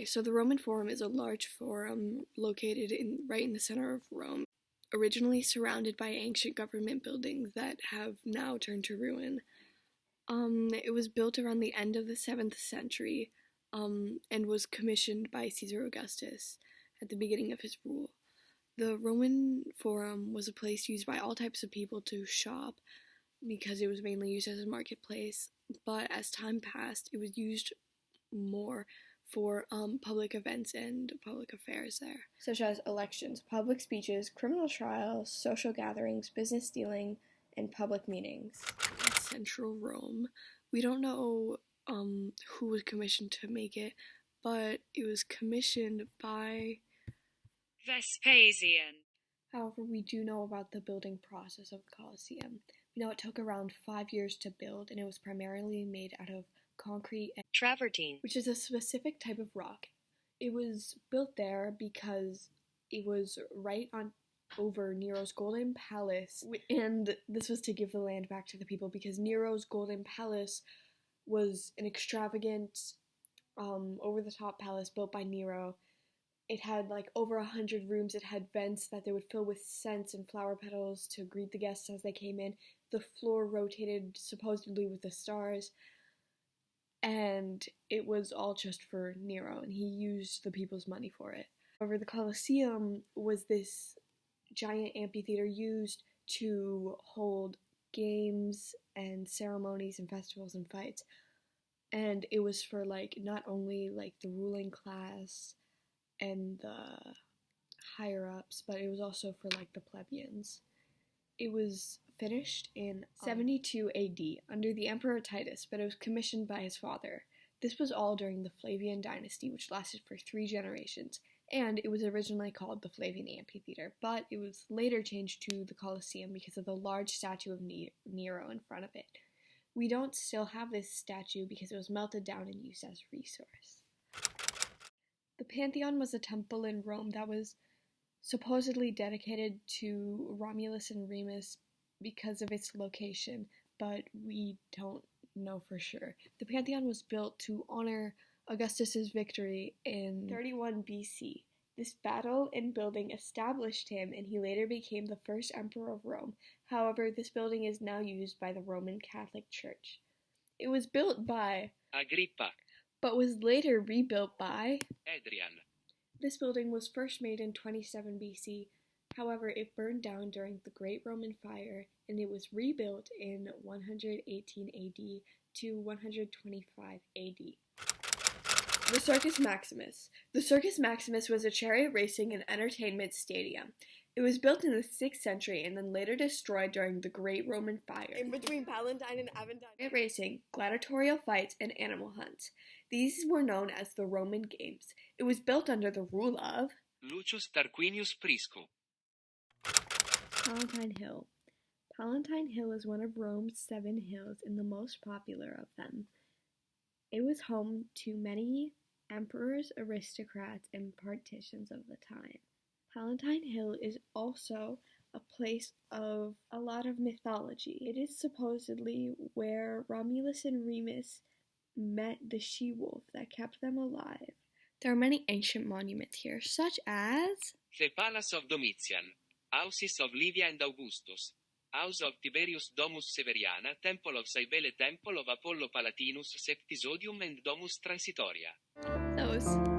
so the Roman Forum is a large forum located right in the center of Rome, originally surrounded by ancient government buildings that have now turned to ruin. It was built around the end of the 7th century, and was commissioned by Caesar Augustus at the beginning of his rule. The Roman Forum was a place used by all types of people to shop, because it was mainly used as a marketplace, but as time passed, it was used more for public events and public affairs there. Such as elections, public speeches, criminal trials, social gatherings, business dealing, and public meetings. In central Rome, we don't know who was commissioned to make it, but it was commissioned by Vespasian. However, we do know about the building process of the Colosseum. We know it took around 5 years to build, and it was primarily made out of concrete and travertine, which is a specific type of rock. It was built there because it was right on over Nero's Golden Palace, and this was to give the land back to the people, because Nero's Golden Palace was an extravagant, over-the-top palace built by Nero. It had like over 100 rooms. It had vents that they would fill with scents and flower petals to greet the guests as they came in. The floor rotated supposedly with the stars, and it was all just for Nero, and he used the people's money for it. However, the Colosseum was this giant amphitheater used to hold games and ceremonies and festivals and fights, and it was for like not only like the ruling class and the higher ups, but it was also for like the plebeians. It was finished in 72 AD under the Emperor Titus, but it was commissioned by his father. This was all during the Flavian dynasty, which lasted for 3 generations, and it was originally called the Flavian Amphitheater, but it was later changed to the Colosseum because of the large statue of Nero in front of it. We don't still have this statue because it was melted down and used as a resource. The Pantheon was a temple in Rome that was supposedly dedicated to Romulus and Remus because of its location, but we don't know for sure. The Pantheon was built to honor Augustus's victory in 31 BC. This battle and building established him, and he later became the first emperor of Rome. However, this building is now used by the Roman Catholic Church. It was built by Agrippa, but was later rebuilt by Adrian. This building was first made in 27 BC. However, it burned down during the Great Roman Fire, and it was rebuilt in 118 AD to 125 AD. The Circus Maximus. The Circus Maximus was a chariot racing and entertainment stadium. It was built in the 6th century and then later destroyed during the Great Roman Fire. In between Palatine and Aventine. Chariot racing, gladiatorial fights, and animal hunts. These were known as the Roman Games. It was built under the rule of Lucius Tarquinius Prisco. Palatine Hill. Palatine Hill is one of Rome's 7 hills and the most popular of them. It was home to many emperors, aristocrats, and politicians of the time. Palatine Hill is also a place of a lot of mythology. It is supposedly where Romulus and Remus met the she-wolf that kept them alive. There are many ancient monuments here, such as The Palace of Domitian, Houses of Livia and Augustus, House of Tiberius Domus Severiana, Temple of Cybele, Temple of Apollo Palatinus, Septisodium and Domus Transitoria. those.